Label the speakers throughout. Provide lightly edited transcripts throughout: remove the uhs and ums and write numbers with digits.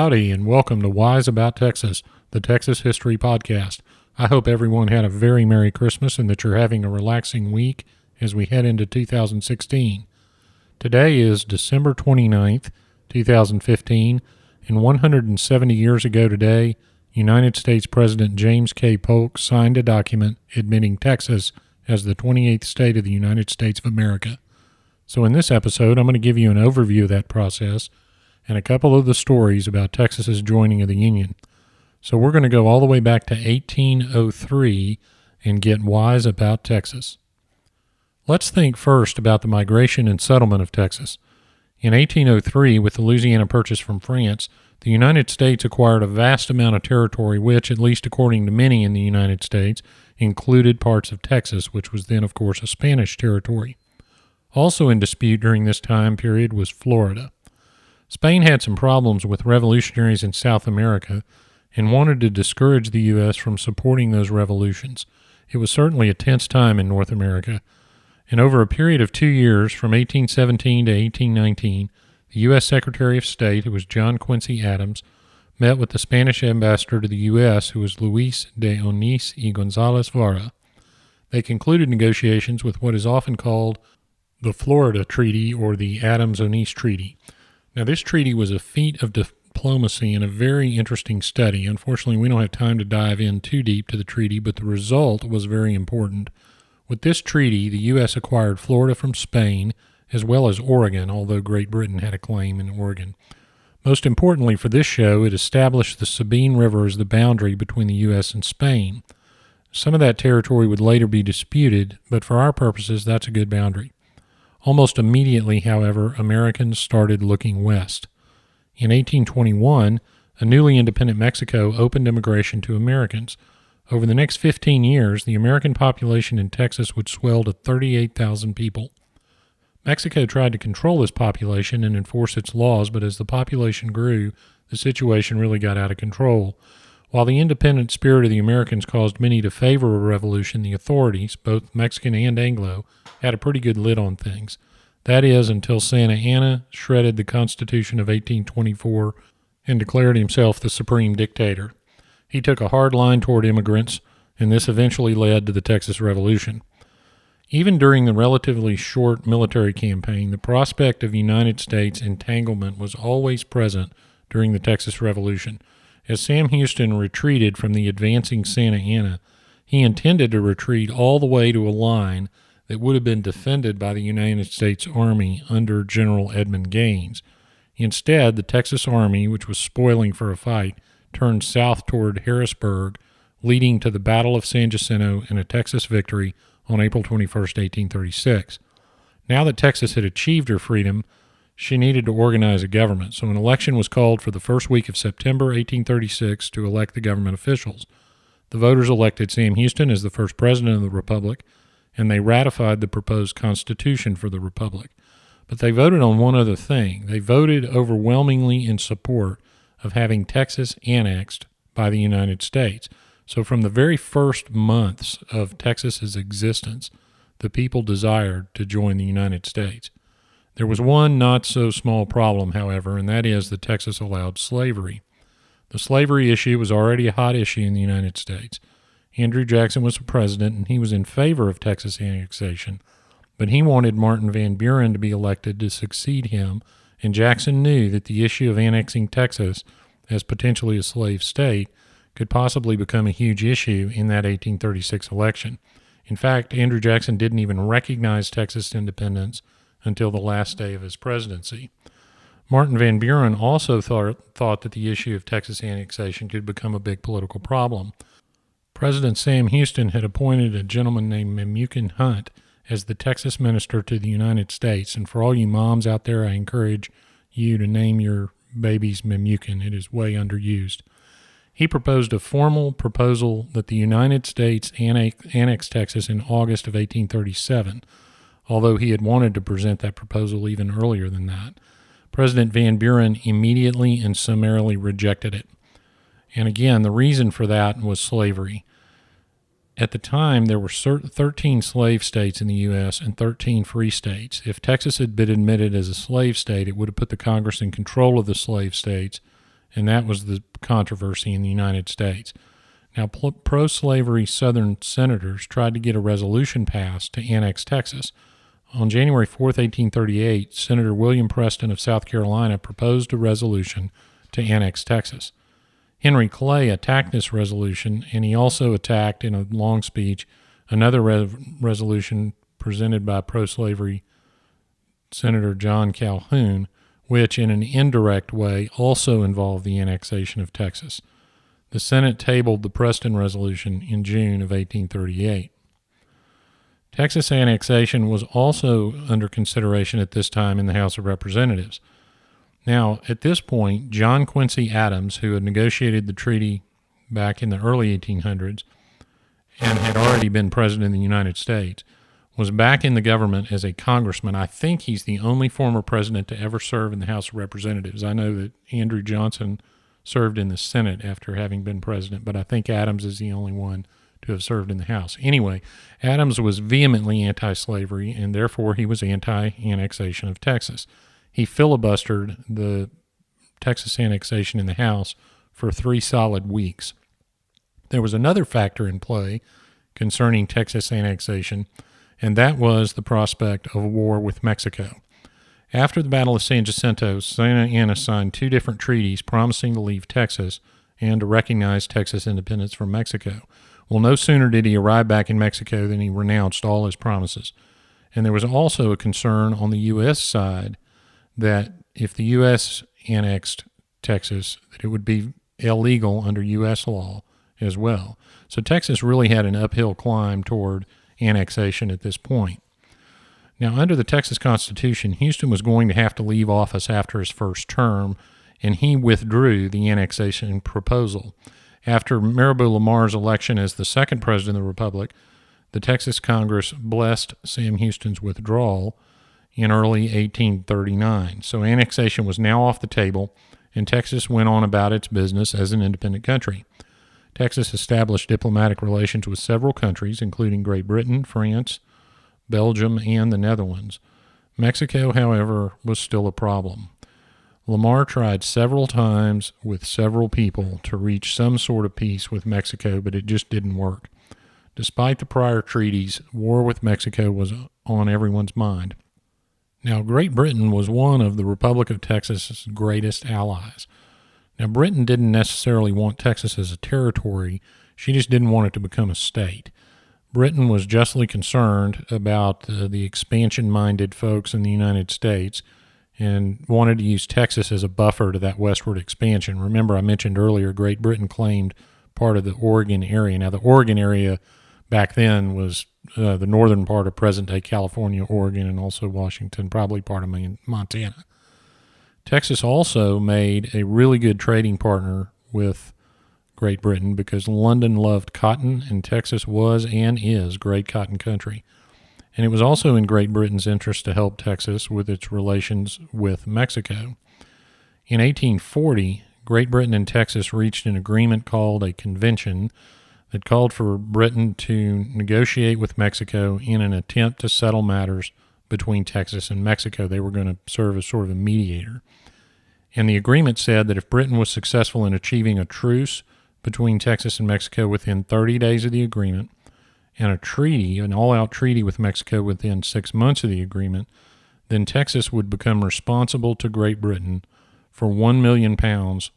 Speaker 1: Howdy, and welcome to Wise About Texas, the Texas History Podcast. I hope everyone had a very Merry Christmas and that you're having a relaxing week as we head into 2016. Today is December 29th, 2015, and 170 years ago today, United States President James K. Polk signed a document admitting Texas as the 28th state of the United States of America. So in this episode, I'm going to give you an overview of that process and a couple of the stories about Texas's joining of the Union. So we're going to go all the way back to 1803 and get wise about Texas. Let's think first about the migration and settlement of Texas. In 1803, with the Louisiana Purchase from France, the United States acquired a vast amount of territory which, at least according to many in the United States, included parts of Texas, which was then, of course, a Spanish territory. Also in dispute during this time period was Florida. Spain had some problems with revolutionaries in South America and wanted to discourage the U.S. from supporting those revolutions. It was certainly a tense time in North America, and over a period of 2 years, from 1817 to 1819, the U.S. Secretary of State, who was John Quincy Adams, met with the Spanish ambassador to the U.S., who was Luis de Onís y González Vara. They concluded negotiations with what is often called the Florida Treaty or the Adams-Onís Treaty. Now, this treaty was a feat of diplomacy and a very interesting study. Unfortunately, we don't have time to dive in too deep to the treaty, but the result was very important. With this treaty, the U.S. acquired Florida from Spain, as well as Oregon, although Great Britain had a claim in Oregon. Most importantly for this show, it established the Sabine River as the boundary between the U.S. and Spain. Some of that territory would later be disputed, but for our purposes, that's a good boundary. Almost immediately, however, Americans started looking west. In 1821, a newly independent Mexico opened immigration to Americans. Over the next 15 years, the American population in Texas would swell to 38,000 people. Mexico tried to control this population and enforce its laws, but as the population grew, the situation really got out of control. While the independent spirit of the Americans caused many to favor a revolution, the authorities, both Mexican and Anglo, had a pretty good lid on things. That is, until Santa Anna shredded the Constitution of 1824 and declared himself the supreme dictator. He took a hard line toward immigrants, and this eventually led to the Texas Revolution. Even during the relatively short military campaign, the prospect of United States entanglement was always present during the Texas Revolution. As Sam Houston retreated from the advancing Santa Anna, he intended to retreat all the way to a line that would have been defended by the United States Army under General Edmund Gaines. Instead, the Texas Army, which was spoiling for a fight, turned south toward Harrisburg, leading to the Battle of San Jacinto and a Texas victory on April 21, 1836. Now that Texas had achieved her freedom, she needed to organize a government, so an election was called for the first week of September 1836 to elect the government officials. The voters elected Sam Houston as the first president of the Republic, and they ratified the proposed Constitution for the Republic. But they voted on one other thing. They voted overwhelmingly in support of having Texas annexed by the United States. So from the very first months of Texas's existence, the people desired to join the United States. There was one not-so-small problem, however, and that is that Texas allowed slavery. The slavery issue was already a hot issue in the United States. Andrew Jackson was the president, and he was in favor of Texas annexation, but he wanted Martin Van Buren to be elected to succeed him, and Jackson knew that the issue of annexing Texas as potentially a slave state could possibly become a huge issue in that 1836 election. In fact, Andrew Jackson didn't even recognize Texas independence until the last day of his presidency. Martin Van Buren also thought that the issue of Texas annexation could become a big political problem. President Sam Houston had appointed a gentleman named Memucan Hunt as the Texas minister to the United States, and for all you moms out there, I encourage you to name your babies Memucan. It is way underused. He proposed a formal proposal that the United States annex Texas in August of 1837, although he had wanted to present that proposal even earlier than that. President Van Buren immediately and summarily rejected it. And again, the reason for that was slavery. At the time, there were 13 slave states in the U.S. and 13 free states. If Texas had been admitted as a slave state, it would have put the Congress in control of the slave states, and that was the controversy in the United States. Now, pro-slavery Southern senators tried to get a resolution passed to annex Texas. On January 4th, 1838, Senator William Preston of South Carolina proposed a resolution to annex Texas. Henry Clay attacked this resolution, and he also attacked, in a long speech, another resolution presented by pro-slavery Senator John Calhoun, which in an indirect way also involved the annexation of Texas. The Senate tabled the Preston Resolution in June of 1838. Texas annexation was also under consideration at this time in the House of Representatives. Now, at this point, John Quincy Adams, who had negotiated the treaty back in the early 1800s and had already been president of the United States, was back in the government as a congressman. I think he's the only former president to ever serve in the House of Representatives. I know that Andrew Johnson served in the Senate after having been president, but I think Adams is the only one to have served in the House. Anyway, Adams was vehemently anti-slavery, and therefore he was anti-annexation of Texas. He filibustered the Texas annexation in the House for 3 solid weeks. There was another factor in play concerning Texas annexation, and that was the prospect of a war with Mexico. After the Battle of San Jacinto, Santa Anna signed 2 different treaties promising to leave Texas and to recognize Texas independence from Mexico. Well, no sooner did he arrive back in Mexico than he renounced all his promises. And there was also a concern on the U.S. side that if the U.S. annexed Texas, that it would be illegal under U.S. law as well. So Texas really had an uphill climb toward annexation at this point. Now, under the Texas Constitution, Houston was going to have to leave office after his first term, and he withdrew the annexation proposal. After Maribel Lamar's election as the second president of the Republic, the Texas Congress blessed Sam Houston's withdrawal in early 1839. So annexation was now off the table, and Texas went on about its business as an independent country. Texas established diplomatic relations with several countries, including Great Britain, France, Belgium, and the Netherlands. Mexico, however, was still a problem. Lamar tried several times with several people to reach some sort of peace with Mexico, but it just didn't work. Despite the prior treaties, war with Mexico was on everyone's mind. Now, Great Britain was one of the Republic of Texas's greatest allies. Now, Britain didn't necessarily want Texas as a territory. She just didn't want it to become a state. Britain was justly concerned about the expansion-minded folks in the United States and wanted to use Texas as a buffer to that westward expansion. Remember, I mentioned earlier, Great Britain claimed part of the Oregon area. Now, the Oregon area back then was the northern part of present-day California, Oregon, and also Washington, probably part of Montana. Texas also made a really good trading partner with Great Britain because London loved cotton, and Texas was and is great cotton country. And it was also in Great Britain's interest to help Texas with its relations with Mexico. In 1840, Great Britain and Texas reached an agreement called a convention that called for Britain to negotiate with Mexico in an attempt to settle matters between Texas and Mexico. They were going to serve as sort of a mediator. And the agreement said that if Britain was successful in achieving a truce between Texas and Mexico within 30 days of the agreement, and a treaty, an all-out treaty with Mexico within 6 months of the agreement, then Texas would become responsible to Great Britain for 1 million pounds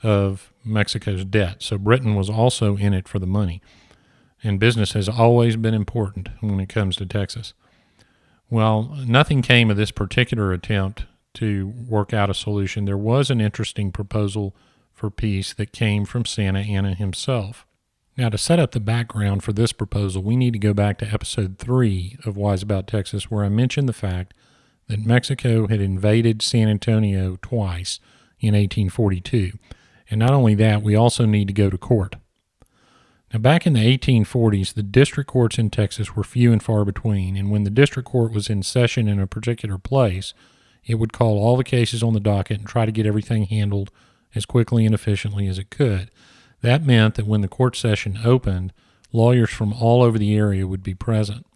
Speaker 1: of Mexico's debt. So Britain was also in it for the money. And business has always been important when it comes to Texas. Well, nothing came of this particular attempt to work out a solution. There was an interesting proposal for peace that came from Santa Anna himself. Now, to set up the background for this proposal, we need to go back to episode 3 of Wise About Texas, where I mentioned the fact that Mexico had invaded San Antonio twice in 1842. And not only that, we also need to go to court. Now, back in the 1840s, the district courts in Texas were few and far between, and when the district court was in session in a particular place, it would call all the cases on the docket and try to get everything handled as quickly and efficiently as it could. That meant that when the court session opened, lawyers from all over the area would be present.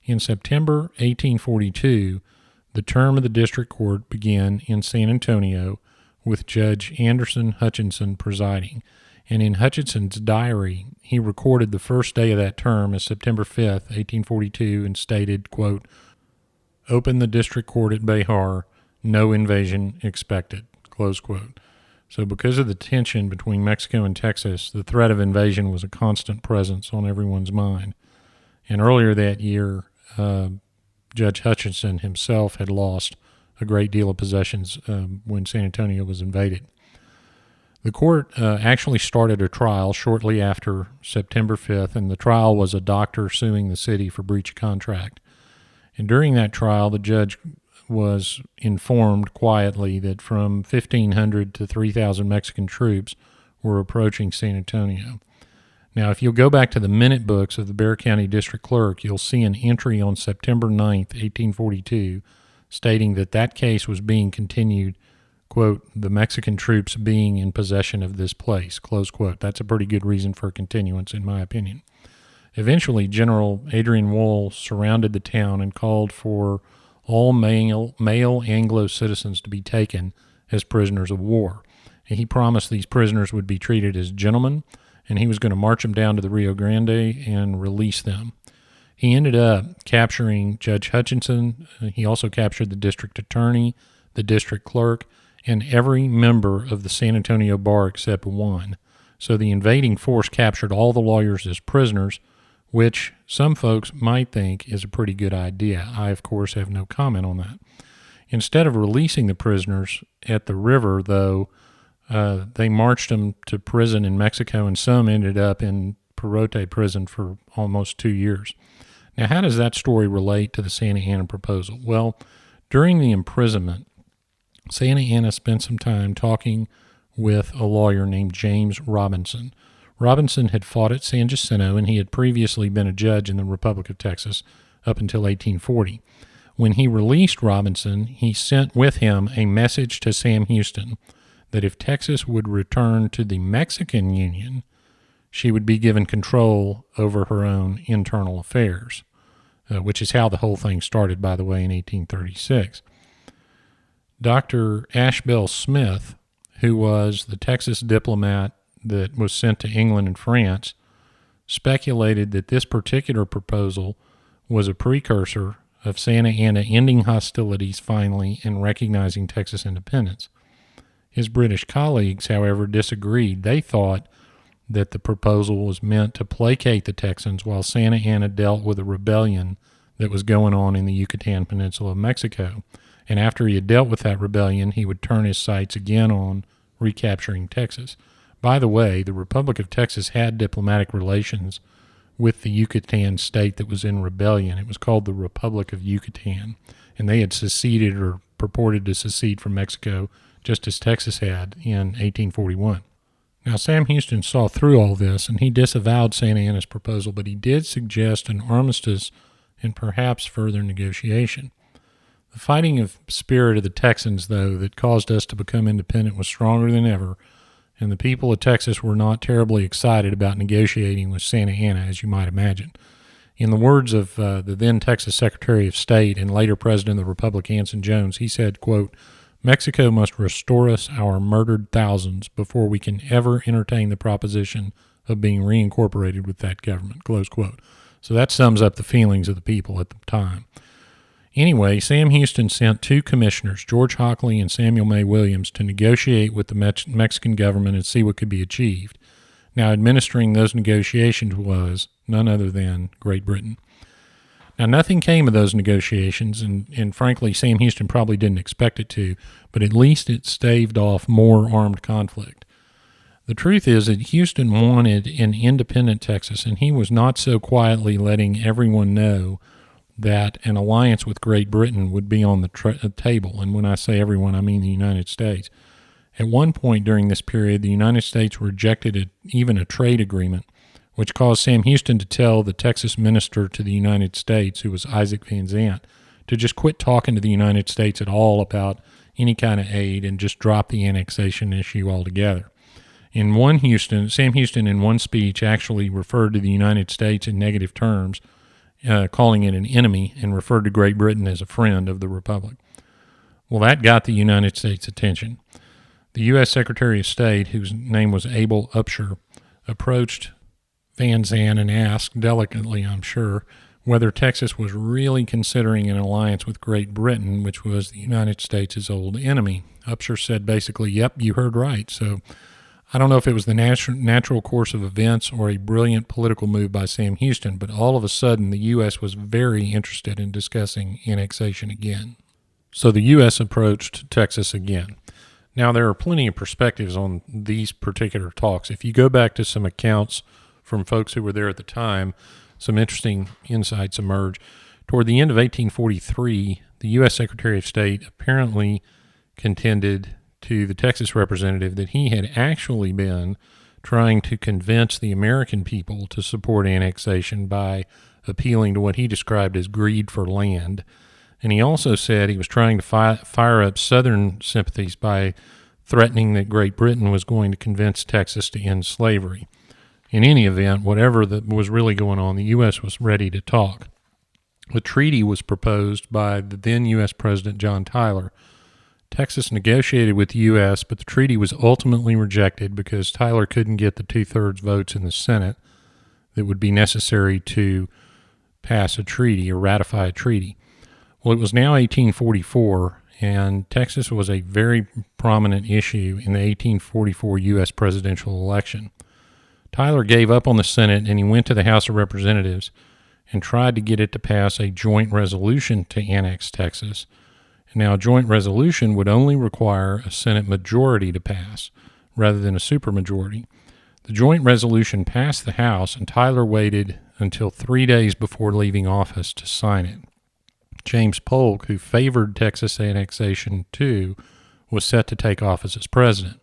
Speaker 1: In September 1842, the term of the district court began in San Antonio with Judge Anderson Hutchinson presiding. And in Hutchinson's diary, he recorded the first day of that term as September 5th, 1842, and stated, quote, "Open the district court at Behar, no invasion expected," close quote. So because of the tension between Mexico and Texas, the threat of invasion was a constant presence on everyone's mind. And earlier that year, Judge Hutchinson himself had lost a great deal of possessions when San Antonio was invaded. The court actually started a trial shortly after September 5th, and the trial was a doctor suing the city for breach of contract. And during that trial, the judge was informed quietly that from 1,500 to 3,000 Mexican troops were approaching San Antonio. Now, if you'll go back to the minute books of the Bexar County District Clerk, you'll see an entry on September 9th, 1842, stating that that case was being continued, quote, "the Mexican troops being in possession of this place," close quote. That's a pretty good reason for continuance, in my opinion. Eventually, General Adrian Wool surrounded the town and called for all male Anglo citizens to be taken as prisoners of war. And he promised these prisoners would be treated as gentlemen, and he was going to march them down to the Rio Grande and release them. He ended up capturing Judge Hutchinson. He also captured the district attorney, the district clerk, and every member of the San Antonio bar except one. So the invading force captured all the lawyers as prisoners, which some folks might think is a pretty good idea. I, of course, have no comment on that. Instead of releasing the prisoners at the river, though, they marched them to prison in Mexico, and some ended up in Perote prison for almost 2 years. Now, how does that story relate to the Santa Anna proposal? Well, during the imprisonment, Santa Anna spent some time talking with a lawyer named James Robinson. Robinson had fought at San Jacinto, and he had previously been a judge in the Republic of Texas up until 1840. When he released Robinson, he sent with him a message to Sam Houston that if Texas would return to the Mexican Union, she would be given control over her own internal affairs, which is how the whole thing started, by the way, in 1836. Dr. Ashbel Smith, who was the Texas diplomat that was sent to England and France, speculated that this particular proposal was a precursor of Santa Anna ending hostilities finally and recognizing Texas independence. His British colleagues, however, disagreed. They thought that the proposal was meant to placate the Texans while Santa Anna dealt with a rebellion that was going on in the Yucatan Peninsula of Mexico. And after he had dealt with that rebellion, he would turn his sights again on recapturing Texas. By the way, the Republic of Texas had diplomatic relations with the Yucatan state that was in rebellion. It was called the Republic of Yucatan, and they had seceded or purported to secede from Mexico just as Texas had in 1841. Now, Sam Houston saw through all this, and he disavowed Santa Anna's proposal, but he did suggest an armistice and perhaps further negotiation. The fighting spirit of the Texans, though, that caused us to become independent was stronger than ever, and the people of Texas were not terribly excited about negotiating with Santa Anna, as you might imagine. In the words of the then Texas Secretary of State and later President of the Republic, Anson Jones, he said, quote, "Mexico must restore us our murdered thousands before we can ever entertain the proposition of being reincorporated with that government," close quote. So that sums up the feelings of the people at the time. Anyway, Sam Houston sent 2 commissioners, George Hockley and Samuel May Williams, to negotiate with the Mexican government and see what could be achieved. Now, administering those negotiations was none other than Great Britain. Now, nothing came of those negotiations, and frankly, Sam Houston probably didn't expect it to, but at least it staved off more armed conflict. The truth is that Houston wanted an independent Texas, and he was not so quietly letting everyone know that an alliance with Great Britain would be on the table. And when I say everyone, I mean the United States. At one point during this period, the United States rejected even a trade agreement, which caused Sam Houston to tell the Texas minister to the United States, who was Isaac Van Zandt, to just quit talking to the United States at all about any kind of aid and just drop the annexation issue altogether. Sam Houston in one speech actually referred to the United States in negative terms, calling it an enemy, and referred to Great Britain as a friend of the Republic. Well, that got the United States' attention. The U.S. Secretary of State, whose name was Abel Upshur, approached Van Zandt and asked, delicately I'm sure, whether Texas was really considering an alliance with Great Britain, which was the United States' old enemy. Upshur said basically, yep, you heard right. So I don't know if it was the natural course of events or a brilliant political move by Sam Houston, but all of a sudden the U.S. was very interested in discussing annexation again. So the U.S. approached Texas again. Now, there are plenty of perspectives on these particular talks. If you go back to some accounts from folks who were there at the time, some interesting insights emerge. Toward the end of 1843, the U.S. Secretary of State apparently contended to the Texas representative that he had actually been trying to convince the American people to support annexation by appealing to what he described as greed for land. And he also said he was trying to fire up Southern sympathies by threatening that Great Britain was going to convince Texas to end slavery. In any event, whatever that was really going on, the U.S. was ready to talk. A treaty was proposed by the then U.S. President John Tyler. Texas negotiated with the U.S., but the treaty was ultimately rejected because Tyler couldn't get the two-thirds votes in the Senate that would be necessary to pass a treaty or ratify a treaty. Well, it was now 1844, and Texas was a very prominent issue in the 1844 U.S. presidential election. Tyler gave up on the Senate, and he went to the House of Representatives and tried to get it to pass a joint resolution to annex Texas. Now, a joint resolution would only require a Senate majority to pass, rather than a supermajority. The joint resolution passed the House, and Tyler waited until 3 days before leaving office to sign it. James Polk, who favored Texas annexation too, was set to take office as president.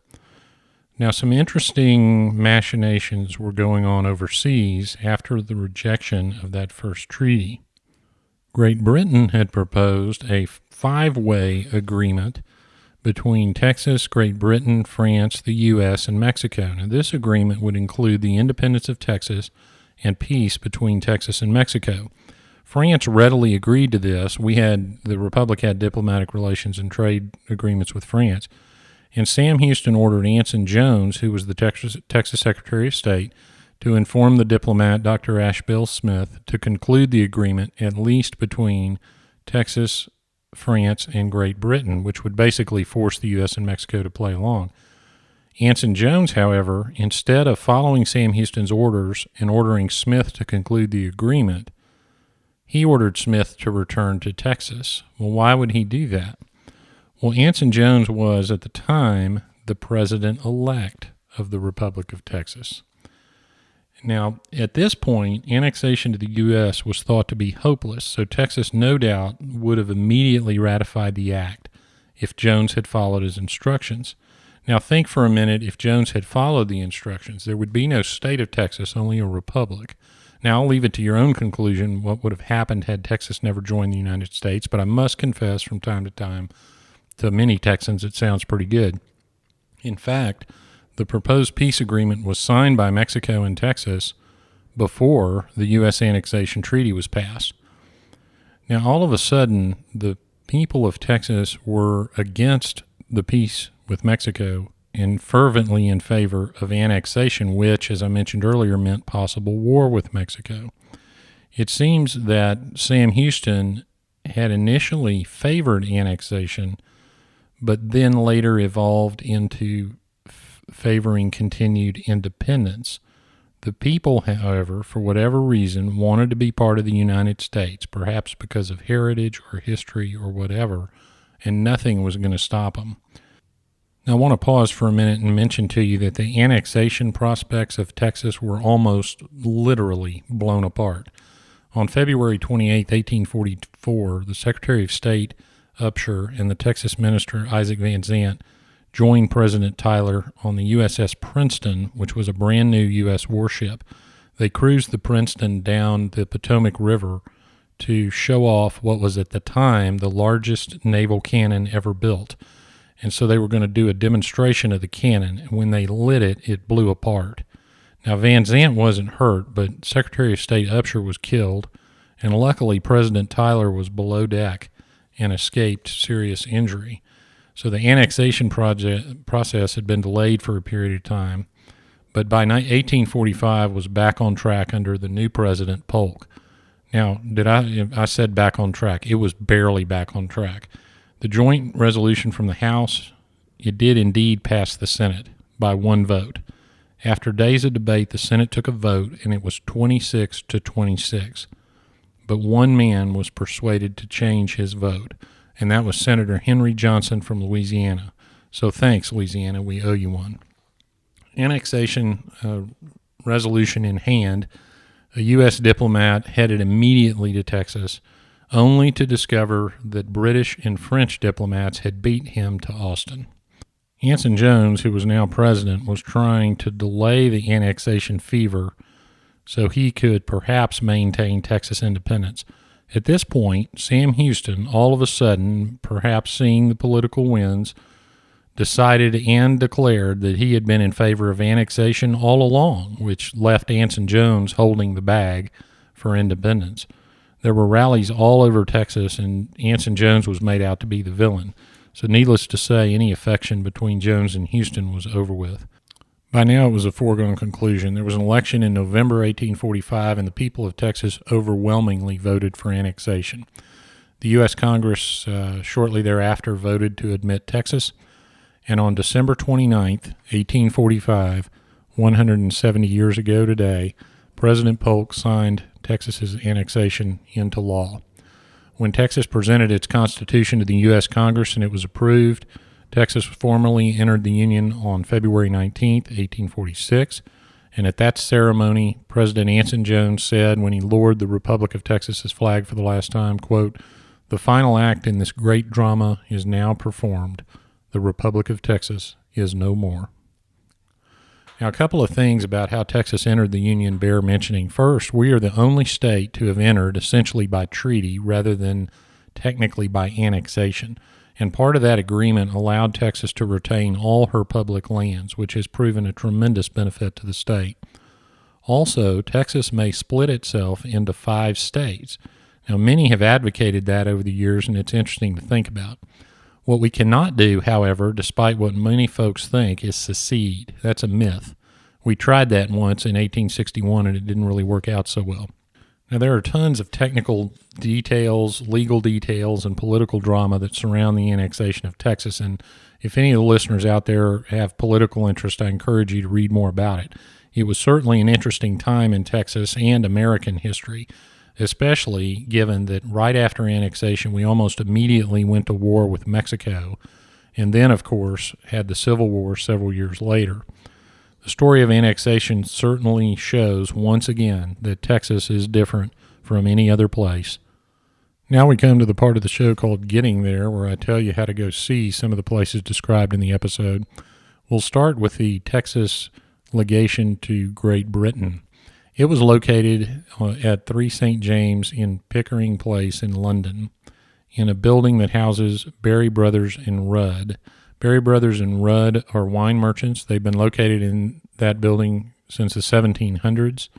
Speaker 1: Now, some interesting machinations were going on overseas after the rejection of that first treaty. Great Britain had proposed a five-way agreement between Texas, Great Britain, France, the U.S., and Mexico. Now, this agreement would include the independence of Texas and peace between Texas and Mexico. France readily agreed to this. The Republic had diplomatic relations and trade agreements with France. And Sam Houston ordered Anson Jones, who was the Texas Secretary of State, to inform the diplomat, Dr. Ashbel Smith, to conclude the agreement at least between Texas, France, and Great Britain, which would basically force the U.S. and Mexico to play along. Anson Jones, however, instead of following Sam Houston's orders and ordering Smith to conclude the agreement, he ordered Smith to return to Texas. Well, why would he do that? Well, Anson Jones was, at the time, the president-elect of the Republic of Texas. Now, at this point, annexation to the U.S. was thought to be hopeless, so Texas no doubt would have immediately ratified the act if Jones had followed his instructions. Now, think for a minute, if Jones had followed the instructions, there would be no state of Texas, only a republic. Now, I'll leave it to your own conclusion what would have happened had Texas never joined the United States, but I must confess from time to time, to many Texans, it sounds pretty good. In fact, the proposed peace agreement was signed by Mexico and Texas before the U.S. annexation treaty was passed. Now, all of a sudden, the people of Texas were against the peace with Mexico and fervently in favor of annexation, which, as I mentioned earlier, meant possible war with Mexico. It seems that Sam Houston had initially favored annexation, but then later evolved into favoring continued independence. The people, however, for whatever reason, wanted to be part of the United States, perhaps because of heritage or history or whatever, and nothing was going to stop them. Now, I want to pause for a minute and mention to you that the annexation prospects of Texas were almost literally blown apart. On February 28, 1844, the Secretary of State, Upshur, and the Texas Minister, Isaac Van Zandt, joined President Tyler on the USS Princeton, which was a brand new U.S. warship. They cruised the Princeton down the Potomac River to show off what was at the time the largest naval cannon ever built. And so they were going to do a demonstration of the cannon, and when they lit it, it blew apart. Now, Van Zandt wasn't hurt, but Secretary of State Upshur was killed, and luckily President Tyler was below deck and escaped serious injury. So the annexation process had been delayed for a period of time, but by 1845 was back on track under the new president, Polk. Now, I said back on track. It was barely back on track. The joint resolution from the House, it did indeed pass the Senate by one vote. After days of debate, the Senate took a vote, and it was 26 to 26. But one man was persuaded to change his vote, and that was Senator Henry Johnson from Louisiana. So thanks, Louisiana. We owe you one. Annexation resolution in hand, a U.S. diplomat headed immediately to Texas, only to discover that British and French diplomats had beat him to Austin. Anson Jones, who was now president, was trying to delay the annexation fever so he could perhaps maintain Texas independence. At this point, Sam Houston, all of a sudden, perhaps seeing the political winds, decided and declared that he had been in favor of annexation all along, which left Anson Jones holding the bag for independence. There were rallies all over Texas, and Anson Jones was made out to be the villain. So needless to say, any affection between Jones and Houston was over with. By now, it was a foregone conclusion. There was an election in November 1845, and the people of Texas overwhelmingly voted for annexation. The U.S. Congress shortly thereafter voted to admit Texas, and on December 29th, 1845, 170 years ago today, President Polk signed Texas's annexation into law. When Texas presented its constitution to the U.S. Congress and it was approved, Texas formally entered the Union on February 19th, 1846, and at that ceremony, President Anson Jones said when he lowered the Republic of Texas's flag for the last time, quote, "The final act in this great drama is now performed. The Republic of Texas is no more." Now, a couple of things about how Texas entered the Union bear mentioning. First, we are the only state to have entered essentially by treaty rather than technically by annexation. And part of that agreement allowed Texas to retain all her public lands, which has proven a tremendous benefit to the state. Also, Texas may split itself into 5 states. Now, many have advocated that over the years, and it's interesting to think about. What we cannot do, however, despite what many folks think, is secede. That's a myth. We tried that once in 1861, and it didn't really work out so well. Now, there are tons of technical details, legal details, and political drama that surround the annexation of Texas, and if any of the listeners out there have political interest, I encourage you to read more about it. It was certainly an interesting time in Texas and American history, especially given that right after annexation, we almost immediately went to war with Mexico, and then, of course, had the Civil War several years later. The story of annexation certainly shows, once again, that Texas is different from any other place. Now we come to the part of the show called Getting There, where I tell you how to go see some of the places described in the episode. We'll start with the Texas legation to Great Britain. It was located at 3 St. James in Pickering Place in London, in a building that houses Berry Brothers and Rudd. Berry Brothers and Rudd are wine merchants. They've been located in that building since the 1700s,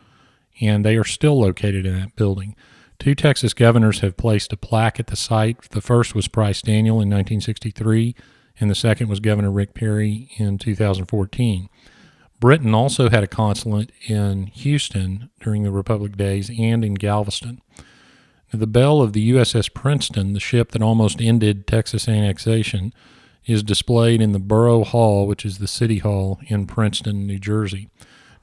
Speaker 1: and they are still located in that building. 2 Texas governors have placed a plaque at the site. The first was Price Daniel in 1963, and the second was Governor Rick Perry in 2014. Britain also had a consulate in Houston during the Republic days and in Galveston. The bell of the USS Princeton, the ship that almost ended Texas annexation, is displayed in the Borough Hall, which is the City Hall in Princeton, New Jersey.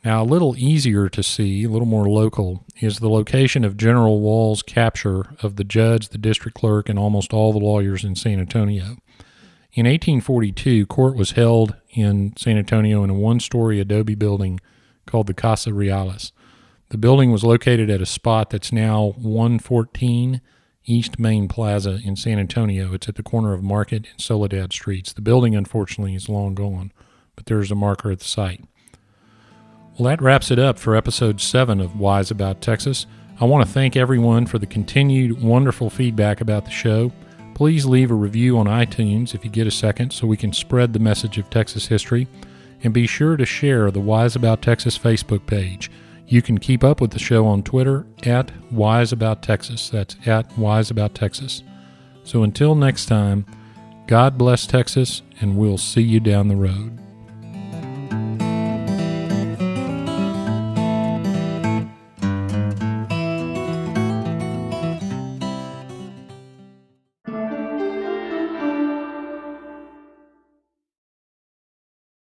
Speaker 1: Now, a little easier to see, a little more local, is the location of General Wall's capture of the judge, the district clerk, and almost all the lawyers in San Antonio. In 1842, court was held in San Antonio in a 1-story adobe building called the Casa Reales. The building was located at a spot that's now 114 East Main Plaza in San Antonio. It's at the corner of Market and Soledad Streets. The building, unfortunately, is long gone, but there's a marker at the site. Well, that wraps it up for episode 7 of Wise About Texas. I want to thank everyone for the continued wonderful feedback about the show. Please leave a review on iTunes if you get a second so we can spread the message of Texas history. And be sure to share the Wise About Texas Facebook page. You can keep up with the show on Twitter at WiseAboutTexas. That's at WiseAboutTexas. So until next time, God bless Texas, and we'll see you down the road.